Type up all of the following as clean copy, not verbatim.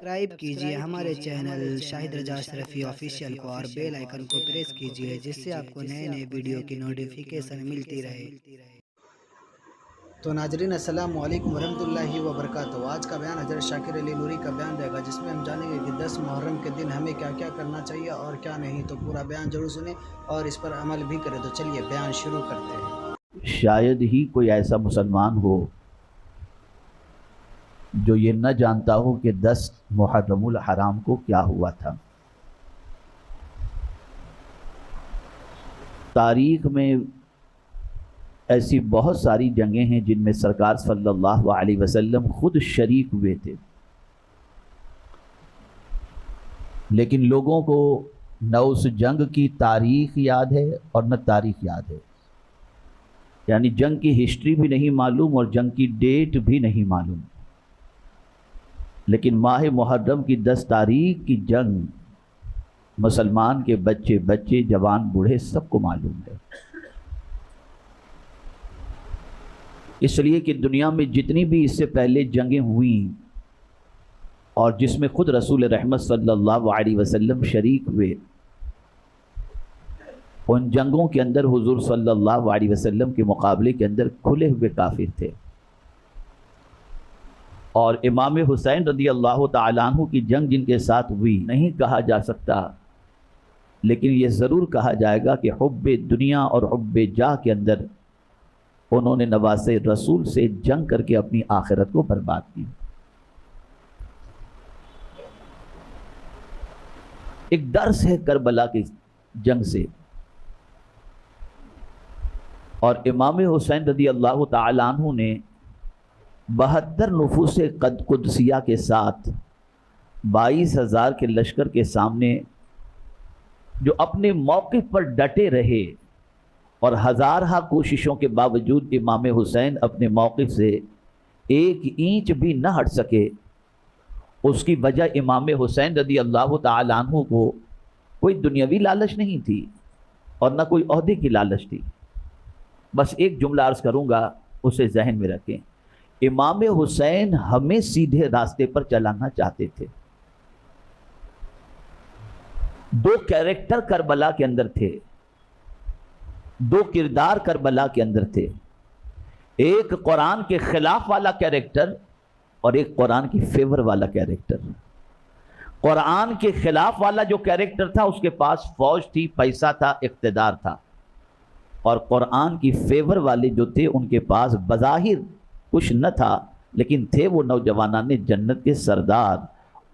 Subscribe کیجئے ہمارے channel شاہد رضا اشرفی official کو اور بیل آئیکن کو پریس کیجئے جس سے آپ کو نئے نئے ویڈیو کی نوٹیفیکیشن ملتی رہے۔ تو ناظرین السلام علیکم ورحمۃ اللہ وبرکاتہ۔ آج کا بیان حضرت شاکر علی نوری کا بیان رہے گا جس میں ہم جانیں گے کہ 10 محرم کے دن ہمیں کیا کیا کرنا چاہیے اور کیا نہیں، تو پورا بیان ضرور سنیں اور اس پر عمل بھی کریں۔ تو چلیے بیان شروع کرتے ہیں۔ شاید ہی کوئی ایسا مسلمان ہو جو یہ نہ جانتا ہو کہ 10 محرم الحرام کو کیا ہوا تھا۔ تاریخ میں ایسی بہت ساری جنگیں ہیں جن میں سرکار صلی اللہ علیہ وسلم خود شریک ہوئے تھے، لیکن لوگوں کو نہ اس جنگ کی تاریخ یاد ہے اور نہ تاریخ یاد ہے، یعنی جنگ کی ہسٹری بھی نہیں معلوم اور جنگ کی ڈیٹ بھی نہیں معلوم، لیکن ماہ محرم کی 10 تاریخ کی جنگ مسلمان کے بچے جوان بوڑھے سب کو معلوم ہے۔ اس لیے کہ دنیا میں جتنی بھی اس سے پہلے جنگیں ہوئیں اور جس میں خود رسول رحمت صلی اللہ علیہ وسلم شریک ہوئے، ان جنگوں کے اندر حضور صلی اللہ علیہ وسلم کے مقابلے کے اندر کھلے ہوئے کافر تھے، اور امام حسین رضی اللہ تعالیٰ عنہ کی جنگ جن کے ساتھ ہوئی نہیں کہا جا سکتا، لیکن یہ ضرور کہا جائے گا کہ حب دنیا اور حب جاہ کے اندر انہوں نے نواز رسول سے جنگ کر کے اپنی آخرت کو برباد کی۔ ایک درس ہے کربلا کی جنگ سے، اور امام حسین رضی اللہ تعالیٰ عنہ نے 72 نفوس قدسیہ کے ساتھ 22,000 کے لشکر کے سامنے جو اپنے موقف پر ڈٹے رہے، اور ہزارہ کوششوں کے باوجود امام حسین اپنے موقف سے 1 انچ بھی نہ ہٹ سکے۔ اس کی وجہ امام حسین رضی اللہ تعالیٰ عنہ کو کوئی دنیاوی لالچ نہیں تھی اور نہ کوئی عہدے کی لالچ تھی۔ بس ایک جملہ عرض کروں گا، اسے ذہن میں رکھیں۔ امام حسین ہمیں سیدھے راستے پر چلانا چاہتے تھے۔ 2 کیریکٹر کربلا کے اندر تھے، 2 کردار کربلا کے اندر تھے، ایک قرآن کے خلاف والا کیریکٹر اور ایک قرآن کی فیور والا کیریکٹر۔ قرآن کے خلاف والا جو کیریکٹر تھا اس کے پاس فوج تھی، پیسہ تھا، اقتدار تھا، اور قرآن کی فیور والے جو تھے ان کے پاس بظاہر کچھ نہ تھا، لیکن تھے وہ نوجوانان جنت کے سردار،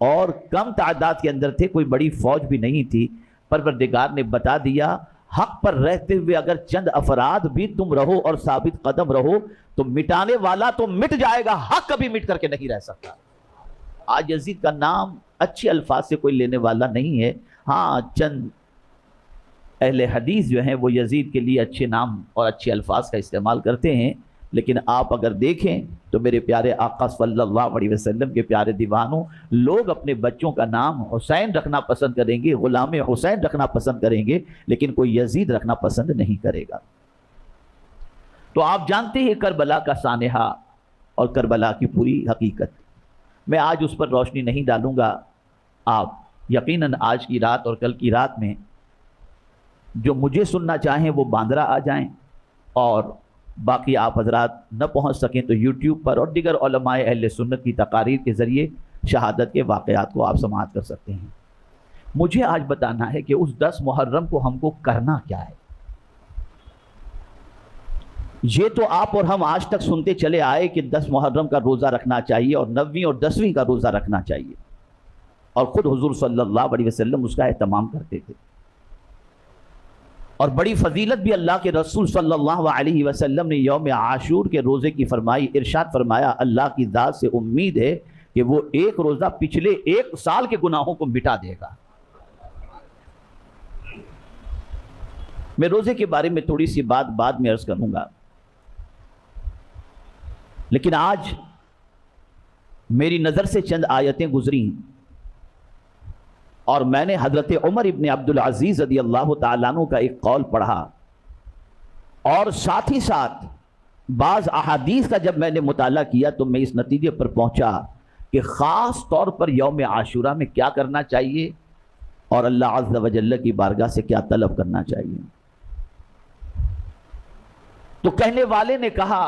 اور کم تعداد کے اندر تھے، کوئی بڑی فوج بھی نہیں تھی۔ پروردگار نے بتا دیا حق پر رہتے ہوئے اگر چند افراد بھی تم رہو اور ثابت قدم رہو تو مٹانے والا تو مٹ جائے گا، حق کبھی مٹ کر کے نہیں رہ سکتا۔ آج یزید کا نام اچھے الفاظ سے کوئی لینے والا نہیں ہے، ہاں چند اہل حدیث جو ہیں وہ یزید کے لیے اچھے نام اور اچھے الفاظ کا استعمال کرتے ہیں، لیکن آپ اگر دیکھیں تو میرے پیارے آقا صلی اللہ علیہ وسلم کے پیارے دیوانوں، لوگ اپنے بچوں کا نام حسین رکھنا پسند کریں گے، غلام حسین رکھنا پسند کریں گے، لیکن کوئی یزید رکھنا پسند نہیں کرے گا۔ تو آپ جانتے ہیں کربلا کا سانحہ اور کربلا کی پوری حقیقت، میں آج اس پر روشنی نہیں ڈالوں گا۔ آپ یقیناً آج کی رات اور کل کی رات میں جو مجھے سننا چاہیں وہ باندرا آ جائیں، اور باقی آپ حضرات نہ پہنچ سکیں تو یوٹیوب پر اور دیگر علماء اہل سنت کی تقاریر کے ذریعے شہادت کے واقعات کو آپ سماعت کر سکتے ہیں۔ مجھے آج بتانا ہے کہ اس 10 محرم کو ہم کو کرنا کیا ہے۔ یہ تو آپ اور ہم آج تک سنتے چلے آئے کہ 10 محرم کا روزہ رکھنا چاہیے اور 9ویں اور 10ویں کا روزہ رکھنا چاہیے، اور خود حضور صلی اللہ علیہ وسلم اس کا اہتمام کرتے تھے، اور بڑی فضیلت بھی اللہ کے رسول صلی اللہ علیہ وسلم نے یوم عاشور کے روزے کی فرمائی۔ ارشاد فرمایا اللہ کی ذات سے امید ہے کہ وہ ایک روزہ پچھلے 1 سال کے گناہوں کو مٹا دے گا۔ میں روزے کے بارے میں تھوڑی سی بات بعد میں عرض کروں گا، لیکن آج میری نظر سے چند آیتیں گزری اور میں نے حضرت عمر ابن عبدالعزیز رضی اللہ تعالیٰ عنہ کا ایک قول پڑھا، اور ساتھ ہی ساتھ بعض احادیث کا جب میں نے مطالعہ کیا تو میں اس نتیجے پر پہنچا کہ خاص طور پر یوم عاشورہ میں کیا کرنا چاہیے اور اللہ عز و جل کی بارگاہ سے کیا طلب کرنا چاہیے. تو کہنے والے نے کہا،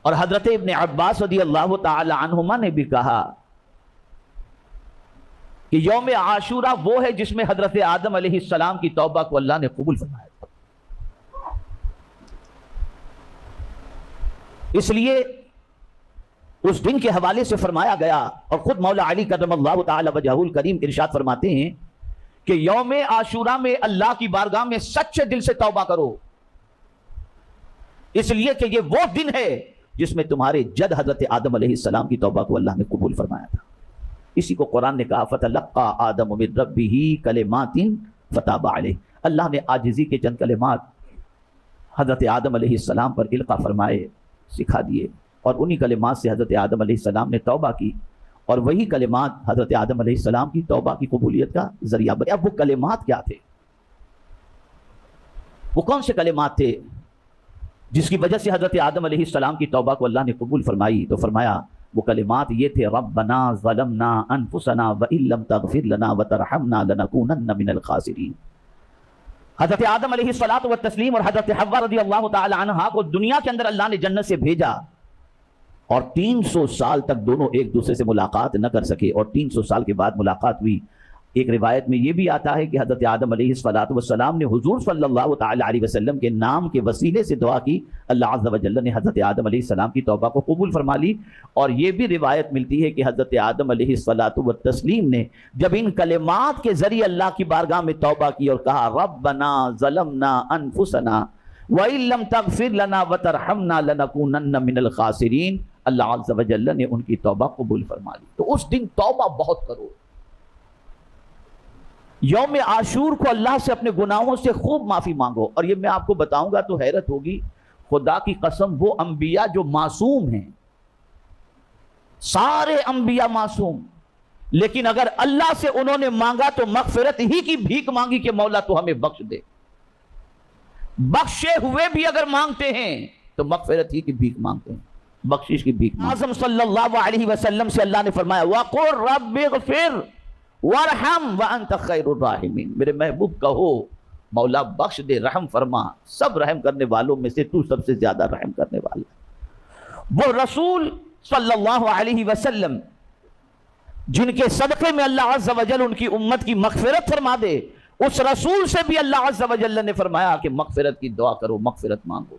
اور حضرت ابن عباس رضی اللہ تعالی عنہما نے بھی کہا کہ یوم عاشورہ وہ ہے جس میں حضرت آدم علیہ السلام کی توبہ کو اللہ نے قبول فرمایا تھا. اس لیے اس دن کے حوالے سے فرمایا گیا، اور خود مولا علی کرم اللہ تعالی وجہہ الکریم ارشاد فرماتے ہیں کہ یوم عاشورہ میں اللہ کی بارگاہ میں سچے دل سے توبہ کرو، اس لیے کہ یہ وہ دن ہے جس میں تمہارے جد حضرت آدم علیہ السلام کی توبہ کو اللہ نے قبول فرمایا تھا. اسی کو قرآن نے کہا فَتَلَقَّى آدَمُ مِن رَبِّهِ كَلِمَاتٍ فَتَابَ عَلَيْهِ. اللہ نے عاجزی کے چند کلمات حضرت آدم علیہ السلام پر القا فرمائے، سکھا دیے، اور انہی کلمات سے حضرت آدم علیہ السلام نے توبہ کی، اور وہی کلمات حضرت آدم علیہ السلام کی توبہ کی قبولیت کا ذریعہ بنے. اب وہ کلمات کیا تھے؟ وہ کون سے کلمات تھے جس کی وجہ سے حضرت آدم علیہ السلام کی توبہ کو اللہ نے قبول فرمائی؟ تو فرمایا وہ کلمات یہ تھے ربنا ظلمنا انفسنا وان لم تغفر لنا وترحمنا لنکونن من الخاسرین. حضرت آدم علیہ الصلوۃ والتسلیم اور حضرت حوا رضی اللہ تعالی عنہا کو دنیا کے اندر اللہ نے جنت سے بھیجا، اور 300 سال تک دونوں ایک دوسرے سے ملاقات نہ کر سکے، اور 300 سال کے بعد ملاقات ہوئی. ایک روایت میں یہ بھی آتا ہے کہ حضرت آدم علیہ السلام نے حضور صلی اللہ تعالی علیہ وسلم کے نام کے وسیلے سے دعا کی، اللہ عز و جل نے حضرت آدم علیہ السلام کی توبہ کو قبول فرما لی. اور یہ بھی روایت ملتی ہے کہ حضرت آدم علیہ السلام نے جب ان کلمات کے ذریعے اللہ کی بارگاہ میں توبہ کی اور کہا ربنا ظلمنا انفسنا وَإِن لَّمْ تَغْفِرْ لَنَا وَتَرْحَمْنَا لَنَكُونَنَّ مِنَ الْخَاسِرِينَ، اللہ عز و جل نے ان کی توبہ قبول فرما لی. تو اس دن توبہ بہت کرو. یوم عاشور کو اللہ سے اپنے گناہوں سے خوب معافی مانگو. اور یہ میں آپ کو بتاؤں گا تو حیرت ہوگی، خدا کی قسم وہ انبیاء جو معصوم ہیں، سارے انبیاء معصوم، لیکن اگر اللہ سے انہوں نے مانگا تو مغفرت ہی کی بھیک مانگی کہ مولا تو ہمیں بخش دے. بخشے ہوئے بھی اگر مانگتے ہیں تو مغفرت ہی کی بھیک مانگتے ہیں، بخشش کی بھیک. اعظم صلی اللہ علیہ وسلم سے اللہ نے فرمایا وَقُلْ رَبِّ اغْفِرْ وَارْحَمْ وَأَنْتَ خَيْرُ الرَّاحِمِينَ، میرے محبوب کہو مولا بخش دے، رحم فرما، سب رحم کرنے والوں میں سے تو سب سے زیادہ رحم کرنے والا. وہ رسول صلی اللہ علیہ وسلم جن کے صدقے میں اللہ عز و جل ان کی امت کی مغفرت فرما دے، اس رسول سے بھی اللہ عز و جل نے فرمایا کہ مغفرت کی دعا کرو، مغفرت مانگو.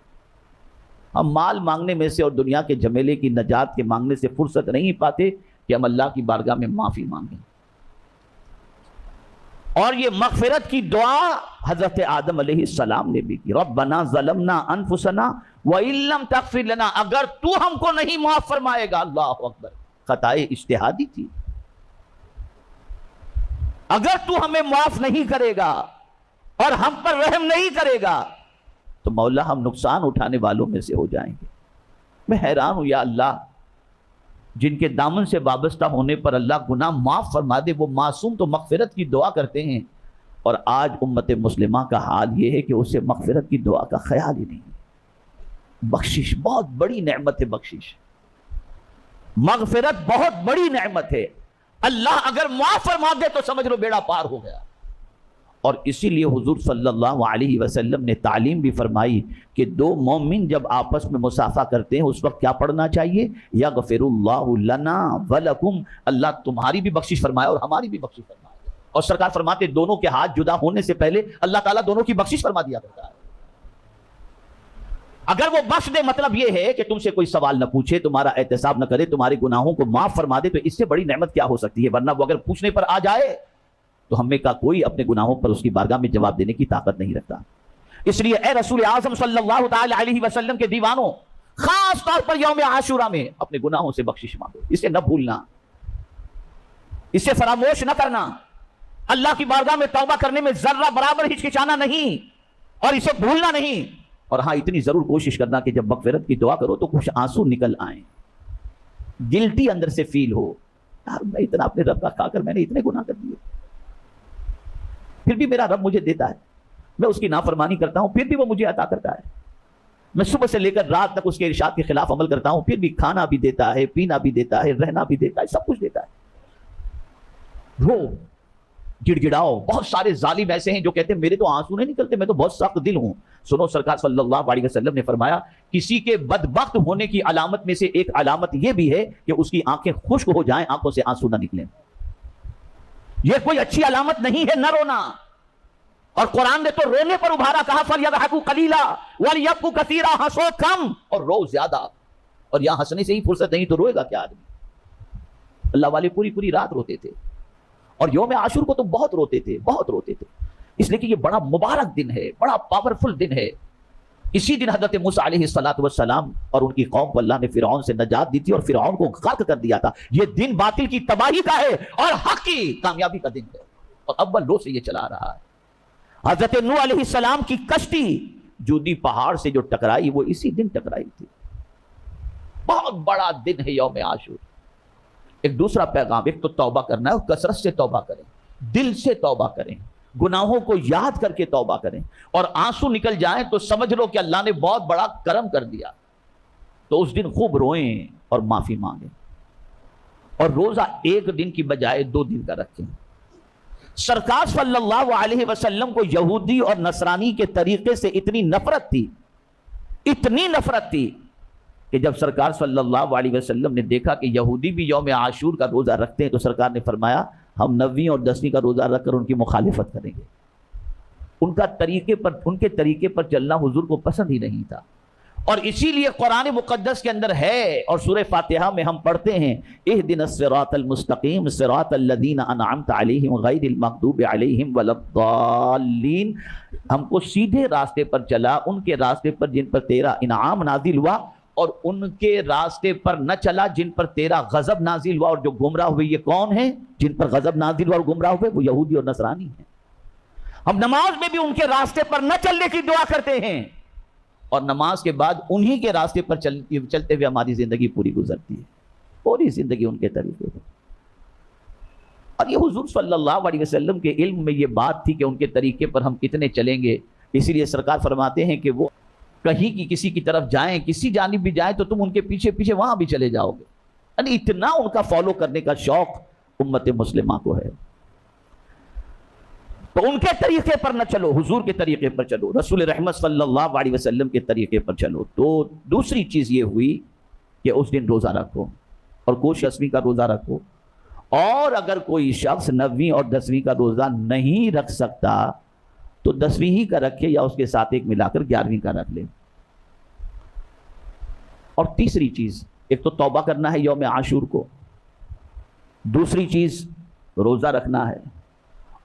ہم مال مانگنے میں سے اور دنیا کے جھمیلے کی نجات کے مانگنے سے فرصت نہیں پاتے کہ ہم اللہ کی بارگاہ میں معافی مانگیں. اور یہ مغفرت کی دعا حضرت آدم علیہ السلام نے بھی کی. ربنا ظلمنا انفسنا وَإِن لَّمْ تَغْفِرْ لَنَا، اگر تو ہم کو نہیں معاف فرمائے گا، اللہ اکبر، خطائے اجتہادی تھی، اگر تو ہمیں معاف نہیں کرے گا اور ہم پر رحم نہیں کرے گا تو مولا ہم نقصان اٹھانے والوں میں سے ہو جائیں گے. میں حیران ہوں یا اللہ، جن کے دامن سے وابستہ ہونے پر اللہ گناہ معاف فرما دے، وہ معصوم تو مغفرت کی دعا کرتے ہیں، اور آج امت مسلمہ کا حال یہ ہے کہ اسے مغفرت کی دعا کا خیال ہی نہیں. بخشش بہت بڑی نعمت ہے، بخشش مغفرت بہت بڑی نعمت ہے. اللہ اگر معاف فرما دے تو سمجھ لو بیڑا پار ہو گیا. اور اسی لیے حضور صلی اللہ علیہ وسلم نے تعلیم بھی فرمائی کہ دو مومن جب آپس میں مصافحہ کرتے ہیں اس وقت کیا پڑھنا چاہیے؟ یغفر اللہ لنا ولکم، اللہ تمہاری بھی بخشش فرمائے اور ہماری بھی بخشش فرمائے. اور سرکار فرماتے دونوں کے ہاتھ جدا ہونے سے پہلے اللہ تعالیٰ دونوں کی بخشش فرما دیا کرتا ہے. اگر وہ بخش دے مطلب یہ ہے کہ تم سے کوئی سوال نہ پوچھے، تمہارا احتساب نہ کرے، تمہارے گناہوں کو معاف فرما دے، تو اس سے بڑی نعمت کیا ہو سکتی ہے؟ ورنہ وہ اگر پوچھنے پر آ جائے تو ہمیں کا کوئی اپنے گناہوں پر اس کی بارگاہ میں جواب دینے کی طاقت نہیں رکھتا. اس لیے اے رسول اعظم صلی اللہ تعالی علیہ وسلم کے دیوانوں، خاص طور پر یوم عاشورہ میں اپنے گناہوں سے بخشش مانگو، اسے نہ بھولنا، اسے فراموش نہ کرنا. اللہ کی بارگاہ میں توبہ کرنے میں ذرہ برابر ہچکچانا نہیں اور اسے بھولنا نہیں. اور ہاں اتنی ضرور کوشش کرنا کہ جب مغفرت کی دعا کرو تو کچھ آنسو نکل آئیں، گلٹی اندر سے فیل ہو، یار میں اتنا اپنے رب کا کھا کر میں نے اتنے گناہ کر دیے، پھر بھی میرا رب مجھے دیتا ہے، میں اس کی نافرمانی کرتا ہوں پھر بھی وہ مجھے عطا کرتا ہے. میں صبح سے لے کر رات تک اس کے ارشاد کے خلاف عمل کرتا ہوں، پھر بھی کھانا بھی دیتا ہے، پینا بھی دیتا ہے، رہنا بھی دیتا ہے، سب کچھ دیتا ہے۔ رو گڑ گڑاؤ۔ بہت سارے ظالم ایسے ہیں جو کہتے ہیں میرے تو آنسو نہیں نکلتے، میں تو بہت سخت دل ہوں۔ سنو، سرکار صلی اللہ علیہ وسلم نے فرمایا کسی کے بدبخت ہونے کی علامت میں سے ایک علامت یہ بھی ہے کہ اس کی آنکھیں خشک ہو جائیں، آنکھوں سے آنسو نہ نکلیں۔ یہ کوئی اچھی علامت نہیں ہے نہ رونا۔ اور قرآن نے تو رونے پر ابھارا، کہا فَلْيَضْحَكُوا قَلِيلًا وَلْيَبْكُوا كَثِيرًا، ہنسو کم اور رو زیادہ۔ اور یہاں ہنسنے سے ہی فرصت نہیں تو روئے گا کیا آدمی؟ اللہ والے پوری پوری رات روتے تھے، اور یوم عاشور کو تو بہت روتے تھے، بہت روتے تھے، اس لیے کہ یہ بڑا مبارک دن ہے، بڑا پاورفل دن ہے۔ اسی دن حضرت موسیٰ علیہ السلام اور ان کی قوم کو اللہ نے فرعون سے نجات دی تھی اور فرعون کو غرق کر دیا تھا۔ یہ دن باطل کی تباہی کا ہے اور حق کی کامیابی کا دن ہے، اور اول روز سے یہ چلا رہا ہے۔ حضرت نوح علیہ السلام کی کشتی جودی پہاڑ سے جو ٹکرائی وہ اسی دن ٹکرائی تھی۔ بہت بڑا دن ہے یوم عاشور۔ ایک دوسرا پیغام، ایک تو توبہ کرنا ہے، اور کثرت سے توبہ کریں، دل سے توبہ کریں، گناہوں کو یاد کر کے توبہ کریں، اور آنسو نکل جائیں تو سمجھ لو کہ اللہ نے بہت بڑا کرم کر دیا۔ تو اس دن خوب روئیں اور معافی مانگیں، اور روزہ ایک دن کی بجائے 2 دن کا رکھیں۔ سرکار صلی اللہ علیہ وسلم کو یہودی اور نصرانی کے طریقے سے اتنی نفرت تھی، اتنی نفرت تھی کہ جب سرکار صلی اللہ علیہ وسلم نے دیکھا کہ یہودی بھی یوم عاشور کا روزہ رکھتے ہیں تو سرکار نے فرمایا ہم 9ویں اور 10ویں کا روزہ رکھ کر ان کی مخالفت کریں گے۔ ان کے طریقے پر چلنا حضور کو پسند ہی نہیں تھا، اور اسی لیے قرآن مقدس کے اندر ہے، اور سورہ فاتحہ میں ہم پڑھتے ہیں اہدنا الصراط المستقیم صراط الذین انعمت علیہم غیر المغضوب علیہم ولا الضالین، ہم کو سیدھے راستے پر چلا، ان کے راستے پر جن پر تیرا انعام نازل ہوا، اور ان کے راستے پر نہ چلا جن پر تیرا غضب نازل ہوا۔ اور جو گمراہ ہوئے یہ کون ہیں؟ جن پر غضب نازل ہوا اور گمراہ ہوئے وہ یہودی اور نصرانی ہیں۔ ہم نماز میں بھی ان کے راستے پر نہ چلنے کی دعا کرتے ہیں، اور نماز کے بعد انہی کے راستے پر چلتے ہوئے ہماری زندگی پوری گزرتی ہے، پوری زندگی ان کے طریقے پر۔ اور یہ حضور صلی اللہ علیہ وسلم کے علم میں یہ بات تھی کہ ان کے طریقے پر ہم کتنے چلیں گے۔ اسی لیے سرکار فرماتے ہیں کہ وہ کہیں کی کسی کی طرف جائیں، کسی جانب بھی جائیں تو تم ان کے پیچھے پیچھے وہاں بھی چلے جاؤ گے، یعنی اتنا ان کا فالو کرنے کا شوق امت مسلمہ کو ہے۔ تو ان کے طریقے پر نہ چلو، حضور کے طریقے پر چلو، رسول رحمت صلی اللہ علیہ وسلم کے طریقے پر چلو۔ تو دوسری چیز یہ ہوئی کہ اس دن روزہ رکھو، اور کوشش 10ویں کا روزہ رکھو، اور اگر کوئی شخص 9ویں اور 10ویں کا روزہ نہیں رکھ سکتا تو 10ویں ہی کا رکھے، یا اس کے ساتھ ایک ملا کر 11ویں کا رکھ لے۔ اور تیسری چیز، ایک تو توبہ کرنا ہے یوم عاشور کو، دوسری چیز روزہ رکھنا ہے،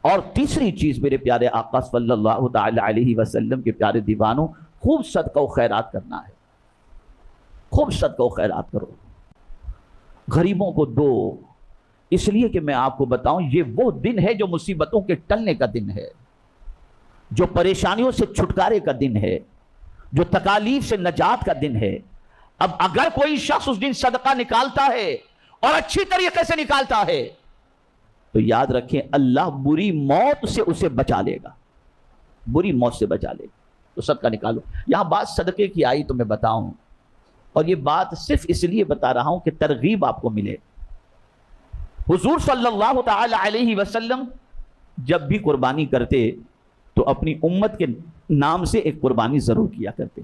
اور تیسری چیز میرے پیارے آقا صلی اللہ تعالی علیہ وسلم کے پیارے دیوانوں، خوب صدقہ و خیرات کرنا ہے۔ خوب صدقہ و خیرات کرو، غریبوں کو دو، اس لیے کہ میں آپ کو بتاؤں یہ وہ دن ہے جو مصیبتوں کے ٹلنے کا دن ہے، جو پریشانیوں سے چھٹکارے کا دن ہے، جو تکالیف سے نجات کا دن ہے۔ اب اگر کوئی شخص اس دن صدقہ نکالتا ہے اور اچھی طریقے سے نکالتا ہے تو یاد رکھیں اللہ بری موت سے اسے بچا لے گا، بری موت سے بچا لے گا۔ تو صدقہ نکالو۔ یہاں بات صدقے کی آئی تو میں بتاؤں، اور یہ بات صرف اس لیے بتا رہا ہوں کہ ترغیب آپ کو ملے۔ حضور صلی اللہ تعالی علیہ وسلم جب بھی قربانی کرتے تو اپنی امت کے نام سے ایک قربانی ضرور کیا کرتے،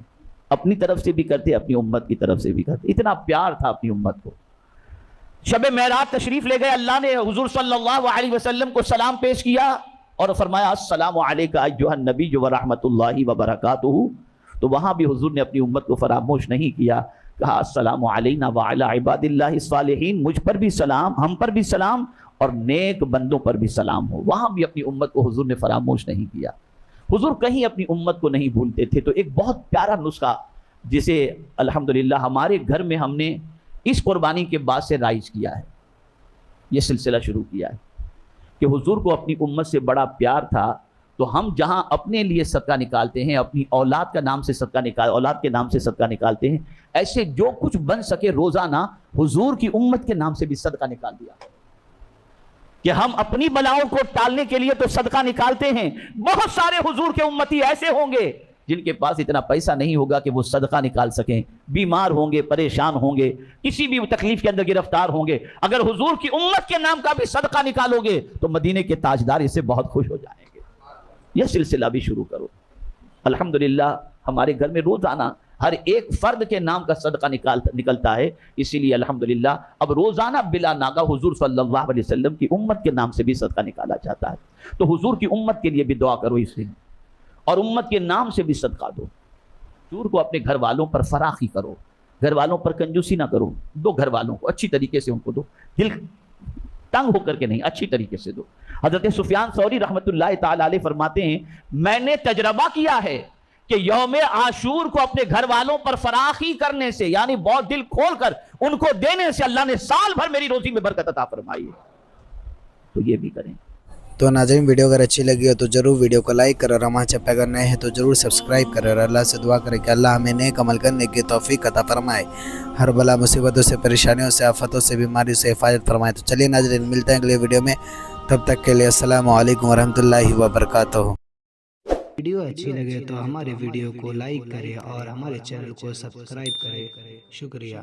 اپنی طرف سے بھی کرتے، اپنی امت کی طرف سے بھی کرتے۔ اتنا پیار تھا اپنی امت کو۔ شب معراج تشریف لے گئے، اللہ نے حضور صلی اللہ علیہ وسلم کو سلام پیش کیا اور فرمایا السلام علیکہ ایھا النبی ورحمۃ اللہ وبرکاتہ۔ تو وہاں بھی حضور نے اپنی امت کو فراموش نہیں کیا، کہا السلام علینا وعلی عباد اللہ الصالحین، مجھ پر بھی سلام، ہم پر بھی سلام، اور نیک بندوں پر بھی سلام ہو۔ وہاں بھی اپنی امت کو حضور نے فراموش نہیں کیا۔ حضور کہیں اپنی امت کو نہیں بھولتے تھے۔ تو ایک بہت پیارا نسخہ جسے الحمدللہ ہمارے گھر میں ہم نے اس قربانی کے بعد سے رائج کیا ہے، یہ سلسلہ شروع کیا ہے کہ حضور کو اپنی امت سے بڑا پیار تھا، تو ہم جہاں اپنے لیے صدقہ نکالتے ہیں، اپنی اولاد کا نام سے صدقہ اولاد کے نام سے صدقہ نکالتے ہیں، ایسے جو کچھ بن سکے روزانہ حضور کی امت کے نام سے بھی صدقہ نکال دیا کہ ہم اپنی بلاؤں کو ٹالنے کے لیے تو صدقہ نکالتے ہیں۔ بہت سارے حضور کے امتی ایسے ہوں گے جن کے پاس اتنا پیسہ نہیں ہوگا کہ وہ صدقہ نکال سکیں، بیمار ہوں گے، پریشان ہوں گے، کسی بھی تکلیف کے اندر گرفتار ہوں گے، اگر حضور کی امت کے نام کا بھی صدقہ نکالو گے تو مدینے کے تاجدار اس سے بہت خوش ہو جائیں گے۔ یہ سلسلہ بھی شروع کرو۔ الحمدللہ ہمارے گھر میں روزانہ ہر ایک فرد کے نام کا صدقہ نکلتا ہے، اسی لیے الحمدللہ اب روزانہ بلا ناغہ حضور صلی اللہ علیہ وسلم کی امت کے نام سے بھی صدقہ نکالا جاتا ہے۔ تو حضور کی امت کے لیے بھی دعا کرو اس دن، اور امت کے نام سے بھی صدقہ دو۔ حضور کو اپنے گھر والوں پر فراخی کرو، گھر والوں پر کنجوسی نہ کرو، دو گھر والوں کو اچھی طریقے سے ان کو دو، دل تنگ ہو کر کے نہیں، اچھی طریقے سے دو۔ حضرت سفیان ثوری رحمۃ اللہ تعالی علیہ فرماتے ہیں میں نے تجربہ کیا ہے کہ یوم عاشور کو اپنے گھر والوں پر فراخی کرنے سے، یعنی بہت دل کھول کر ان کو دینے سے اللہ نے سال بھر میری روزی میں برکت عطا فرمائی ہے، تو یہ بھی کریں۔ تو ناظرین ویڈیو اگر اچھی لگی ہو تو ضرور ویڈیو کو لائک کرو، اور ہمارے چینل پہ اگر نئے ہیں تو ضرور سبسکرائب کرو، اور اللہ سے دعا کریں کہ اللہ ہمیں نیک عمل کرنے کی توفیق عطا فرمائے، ہر بلا مصیبتوں سے، پریشانیوں سے، آفتوں سے، بیماریوں سے حفاظت فرمائے۔ تو چلیے ناظرین ملتے ہیں اگلے ویڈیو میں، تب تک کے لیے السلام علیکم ورحمۃ اللہ وبرکاتہ۔ ویڈیو اچھی لگے تو ہمارے ویڈیو کو لائک کریں اور ہمارے چینل کو سبسکرائب کریں۔ شکریہ۔